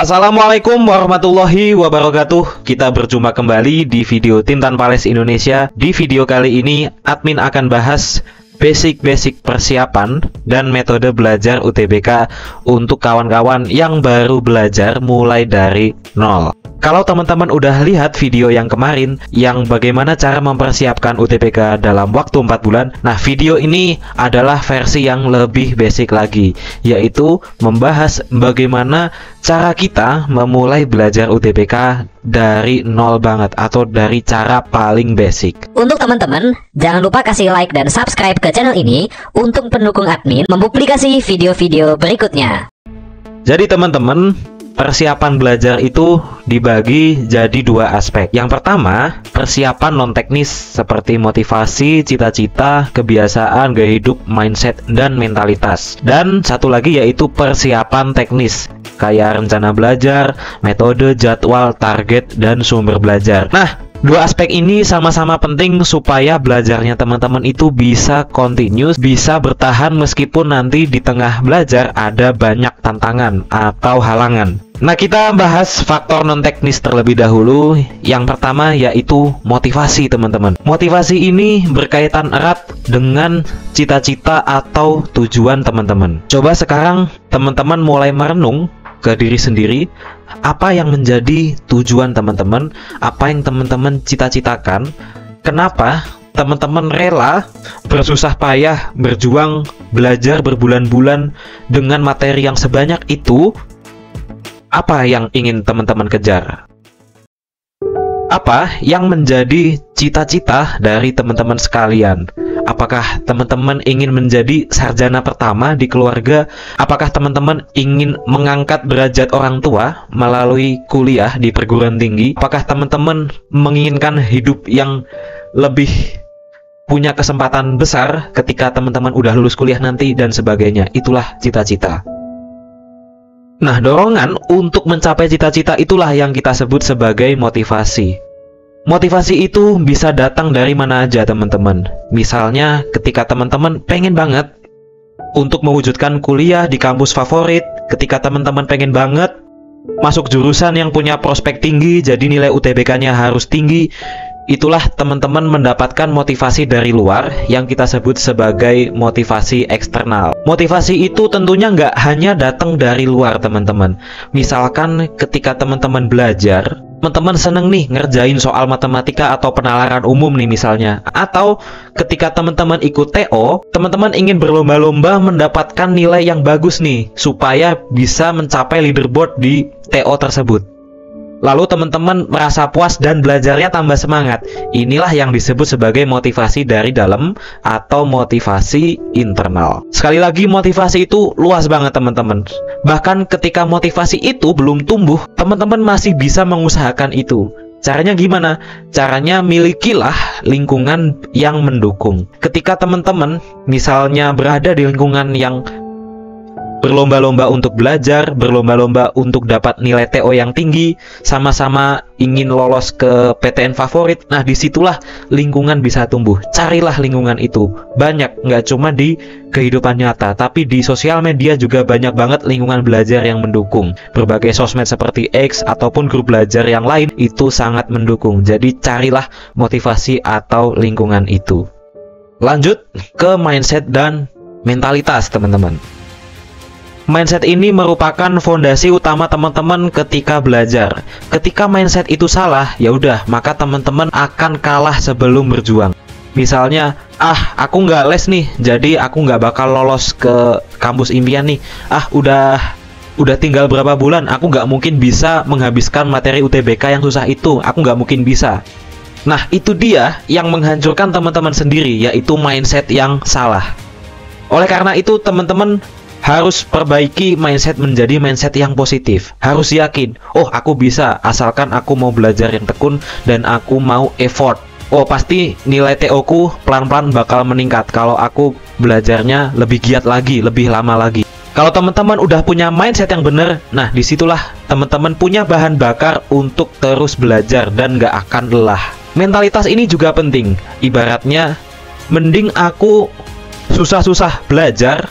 Assalamualaikum warahmatullahi wabarakatuh. Kita berjumpa kembali di video Tim Tanpa Les Indonesia. Di video kali ini admin akan bahas basic persiapan dan metode belajar UTBK untuk kawan-kawan yang baru belajar mulai dari nol. Kalau teman-teman udah lihat video yang kemarin yang bagaimana cara mempersiapkan UTBK dalam waktu 4 bulan, nah video ini adalah versi yang lebih basic lagi, yaitu membahas bagaimana cara kita memulai belajar UTBK dari nol banget atau dari cara paling basic. Untuk teman-teman, jangan lupa kasih like dan subscribe ke channel ini untuk pendukung admin mempublikasi video-video berikutnya. Jadi teman-teman, persiapan belajar itu dibagi jadi dua aspek. Yang pertama, persiapan non-teknis seperti motivasi, cita-cita, kebiasaan, gaya hidup, mindset, dan mentalitas. Dan satu lagi yaitu persiapan teknis, kayak rencana belajar, metode, jadwal, target, dan sumber belajar. Nah, dua aspek ini sama-sama penting supaya belajarnya teman-teman itu bisa continuous, bisa bertahan meskipun nanti di tengah belajar ada banyak tantangan atau halangan. Nah, kita bahas faktor non-teknis terlebih dahulu. Yang pertama yaitu motivasi teman-teman. Motivasi ini berkaitan erat dengan cita-cita atau tujuan teman-teman. Coba sekarang teman-teman mulai merenung ke diri sendiri, apa yang menjadi tujuan teman-teman, apa yang teman-teman cita-citakan, kenapa teman-teman rela bersusah payah, berjuang, belajar berbulan-bulan dengan materi yang sebanyak itu. Apa yang ingin teman-teman kejar? Apa yang menjadi cita-cita dari teman-teman sekalian? Apakah teman-teman ingin menjadi sarjana pertama di keluarga? Apakah teman-teman ingin mengangkat derajat orang tua melalui kuliah di perguruan tinggi? Apakah teman-teman menginginkan hidup yang lebih punya kesempatan besar ketika teman-teman udah lulus kuliah nanti dan sebagainya? Itulah cita-cita. Nah, dorongan untuk mencapai cita-cita itulah yang kita sebut sebagai motivasi. Motivasi itu bisa datang dari mana aja teman-teman. Misalnya ketika teman-teman pengen banget untuk mewujudkan kuliah di kampus favorit, ketika teman-teman pengen banget masuk jurusan yang punya prospek tinggi, jadi nilai UTBK-nya harus tinggi, itulah teman-teman mendapatkan motivasi dari luar yang kita sebut sebagai motivasi eksternal. Motivasi itu tentunya nggak hanya datang dari luar teman-teman. Misalkan ketika teman-teman belajar, teman-teman seneng nih ngerjain soal matematika atau penalaran umum nih misalnya. Atau ketika teman-teman ikut TO, teman-teman ingin berlomba-lomba mendapatkan nilai yang bagus nih, supaya bisa mencapai leaderboard di TO tersebut. Lalu teman-teman merasa puas dan belajarnya tambah semangat. Inilah yang disebut sebagai motivasi dari dalam atau motivasi internal. Sekali lagi, motivasi itu luas banget teman-teman. Bahkan ketika motivasi itu belum tumbuh, teman-teman masih bisa mengusahakan itu. Caranya gimana? Caranya milikilah lingkungan yang mendukung. Ketika teman-teman misalnya berada di lingkungan yang berlomba-lomba untuk belajar, berlomba-lomba untuk dapat nilai TO yang tinggi, sama-sama ingin lolos ke PTN favorit. Nah, disitulah lingkungan bisa tumbuh. Carilah lingkungan itu. Banyak, nggak cuma di kehidupan nyata, tapi di sosial media juga banyak banget lingkungan belajar yang mendukung. Berbagai sosmed seperti X ataupun grup belajar yang lain itu sangat mendukung. Jadi carilah motivasi atau lingkungan itu. Lanjut ke mindset dan mentalitas teman-teman. Mindset ini merupakan fondasi utama teman-teman ketika belajar. Ketika mindset itu salah, ya udah, maka teman-teman akan kalah sebelum berjuang. Misalnya, aku nggak les nih, jadi aku nggak bakal lolos ke kampus impian nih. Udah tinggal berapa bulan, aku nggak mungkin bisa menghabiskan materi UTBK yang susah itu. Aku nggak mungkin bisa. Nah, itu dia yang menghancurkan teman-teman sendiri, yaitu mindset yang salah. Oleh karena itu, teman-teman harus perbaiki mindset menjadi mindset yang positif. Harus yakin, aku bisa asalkan aku mau belajar yang tekun dan aku mau effort. Pasti nilai TO ku pelan-pelan bakal meningkat kalau aku belajarnya lebih giat lagi, lebih lama lagi. Kalau teman-teman udah punya mindset yang bener, nah disitulah teman-teman punya bahan bakar untuk terus belajar dan gak akan lelah. Mentalitas ini juga penting. Ibaratnya, mending aku susah-susah belajar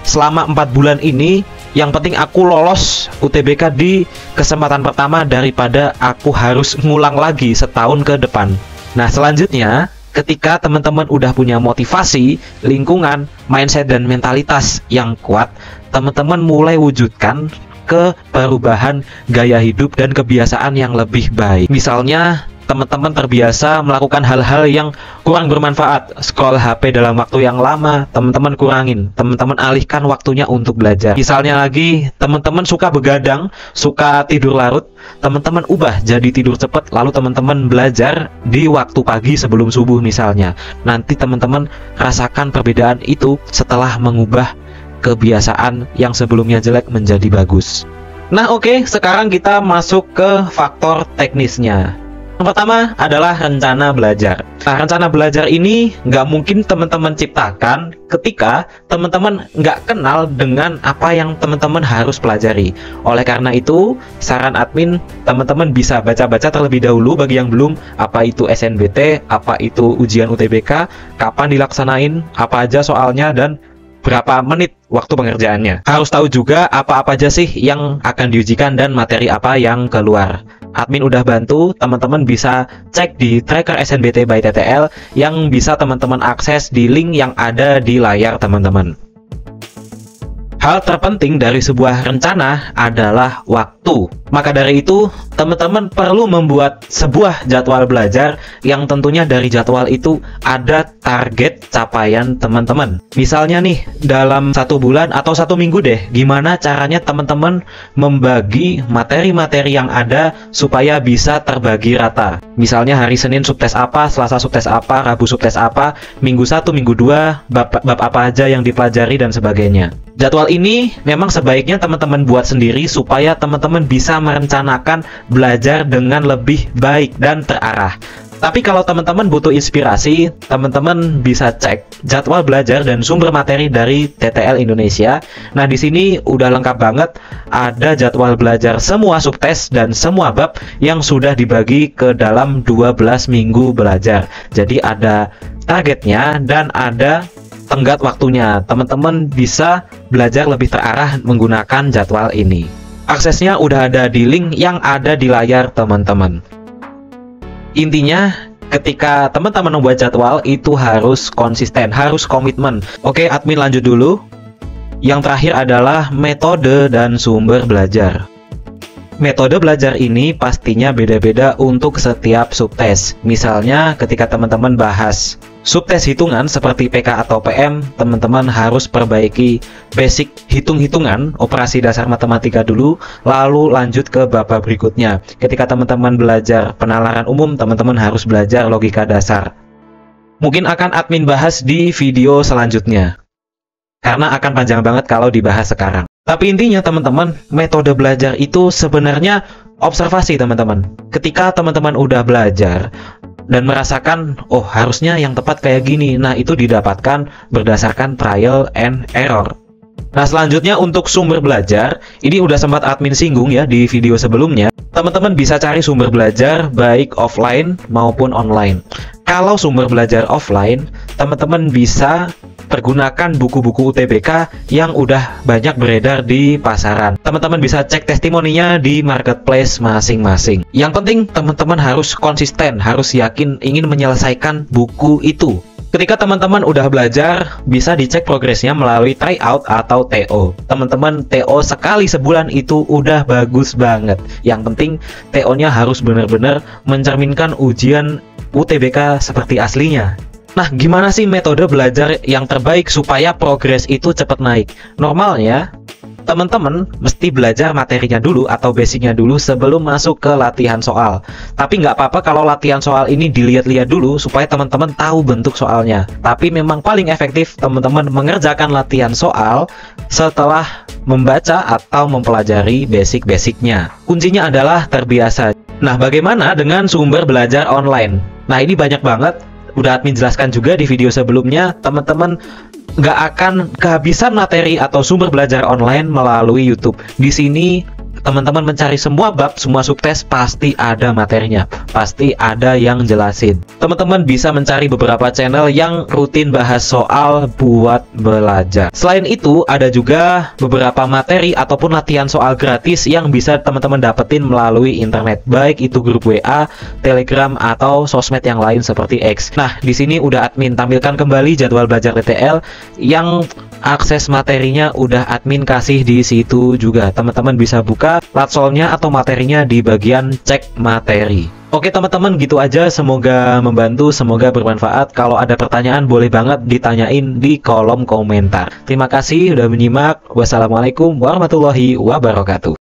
selama 4 bulan ini Yang penting aku lolos UTBK di kesempatan pertama daripada aku harus ngulang lagi setahun ke depan. Nah, selanjutnya ketika teman-teman udah punya motivasi, lingkungan, mindset, dan mentalitas yang kuat, teman-teman mulai wujudkan ke perubahan gaya hidup dan kebiasaan yang lebih baik. Misalnya, teman-teman terbiasa melakukan hal-hal yang kurang bermanfaat, scroll HP dalam waktu yang lama, teman-teman kurangin, teman-teman alihkan waktunya untuk belajar. Misalnya lagi, teman-teman suka begadang, suka tidur larut, teman-teman ubah jadi tidur cepat, lalu teman-teman belajar di waktu pagi sebelum subuh misalnya. Nanti teman-teman rasakan perbedaan itu setelah mengubah kebiasaan yang sebelumnya jelek menjadi bagus. Nah, oke, sekarang kita masuk ke faktor teknisnya. Yang pertama adalah rencana belajar. Nah, rencana belajar ini nggak mungkin teman-teman ciptakan ketika teman-teman nggak kenal dengan apa yang teman-teman harus pelajari. Oleh karena itu, saran admin, teman-teman bisa baca-baca terlebih dahulu bagi yang belum, apa itu SNBT, apa itu ujian UTBK, kapan dilaksanain, apa aja soalnya, dan berapa menit waktu pengerjaannya. Harus tahu juga apa-apa aja sih yang akan diujikan dan materi apa yang keluar. Admin udah bantu, teman-teman bisa cek di tracker SNBT by TTL yang bisa teman-teman akses di link yang ada di layar teman-teman. Hal terpenting dari sebuah rencana adalah waktu. Maka dari itu, teman-teman perlu membuat sebuah jadwal belajar yang tentunya dari jadwal itu ada target capaian teman-teman. Misalnya nih, dalam 1 bulan atau 1 minggu deh, gimana caranya teman-teman membagi materi-materi yang ada supaya bisa terbagi rata. Misalnya hari Senin subtes apa, Selasa subtes apa, Rabu subtes apa, Minggu 1, Minggu 2, bab apa aja yang dipelajari dan sebagainya. Jadwal ini memang sebaiknya teman-teman buat sendiri supaya teman-teman bisa merencanakan belajar dengan lebih baik dan terarah. Tapi kalau teman-teman butuh inspirasi, teman-teman bisa cek jadwal belajar dan sumber materi dari TTL Indonesia. Nah, di sini udah lengkap banget, ada jadwal belajar semua subtes dan semua bab yang sudah dibagi ke dalam 12 minggu belajar. Jadi ada targetnya dan ada tenggat waktunya. Teman-teman bisa belajar lebih terarah menggunakan jadwal ini. Aksesnya udah ada di link yang ada di layar teman-teman. Intinya, ketika teman-teman membuat jadwal itu harus konsisten, harus komitmen. Oke, admin lanjut dulu. Yang terakhir adalah metode dan sumber belajar. Metode belajar ini pastinya beda-beda untuk setiap subtes. Misalnya ketika teman-teman bahas subtes hitungan seperti PK atau PM, teman-teman harus perbaiki basic hitung-hitungan, operasi dasar matematika dulu, lalu lanjut ke bab berikutnya. Ketika teman-teman belajar penalaran umum, teman-teman harus belajar logika dasar. Mungkin akan admin bahas di video selanjutnya, karena akan panjang banget kalau dibahas sekarang. Tapi intinya teman-teman, metode belajar itu sebenarnya observasi teman-teman. Ketika teman-teman udah belajar dan merasakan, oh harusnya yang tepat kayak gini, nah itu didapatkan berdasarkan trial and error. Nah, selanjutnya untuk sumber belajar, ini udah sempat admin singgung ya di video sebelumnya. Teman-teman bisa cari sumber belajar baik offline maupun online. Kalau sumber belajar offline, teman-teman bisa pergunakan buku-buku UTBK yang udah banyak beredar di pasaran. Teman-teman bisa cek testimoninya di marketplace masing-masing. Yang penting teman-teman harus konsisten, harus yakin ingin menyelesaikan buku itu. Ketika teman-teman udah belajar, bisa dicek progresnya melalui tryout atau TO. Teman-teman TO sekali sebulan itu udah bagus banget. Yang penting TO-nya harus benar-benar mencerminkan ujian UTBK seperti aslinya. Nah, gimana sih metode belajar yang terbaik supaya progres itu cepat naik? Normalnya, teman-teman mesti belajar materinya dulu atau basicnya dulu sebelum masuk ke latihan soal. Tapi nggak apa-apa kalau latihan soal ini dilihat-lihat dulu supaya teman-teman tahu bentuk soalnya. Tapi memang paling efektif teman-teman mengerjakan latihan soal setelah membaca atau mempelajari basic-basicnya. Kuncinya adalah terbiasa. Nah, bagaimana dengan sumber belajar online? Nah, ini banyak banget. Udah admin jelaskan juga di video sebelumnya, teman-teman nggak akan kehabisan materi atau sumber belajar online melalui YouTube. Di sini teman-teman mencari semua bab, semua subtes, pasti ada materinya, pasti ada yang jelasin. Teman-teman bisa mencari beberapa channel yang rutin bahas soal buat belajar. Selain itu, ada juga beberapa materi ataupun latihan soal gratis yang bisa teman-teman dapetin melalui internet, baik itu grup WA, Telegram, atau sosmed yang lain seperti X. Nah, di sini udah admin tampilkan kembali jadwal belajar TTL yang akses materinya udah admin kasih di situ juga. Teman-teman bisa buka platsolnya atau materinya di bagian cek materi. Oke teman-teman, gitu aja, semoga membantu, semoga bermanfaat. Kalau ada pertanyaan boleh banget ditanyain di kolom komentar. Terima kasih sudah menyimak. Wassalamualaikum warahmatullahi wabarakatuh.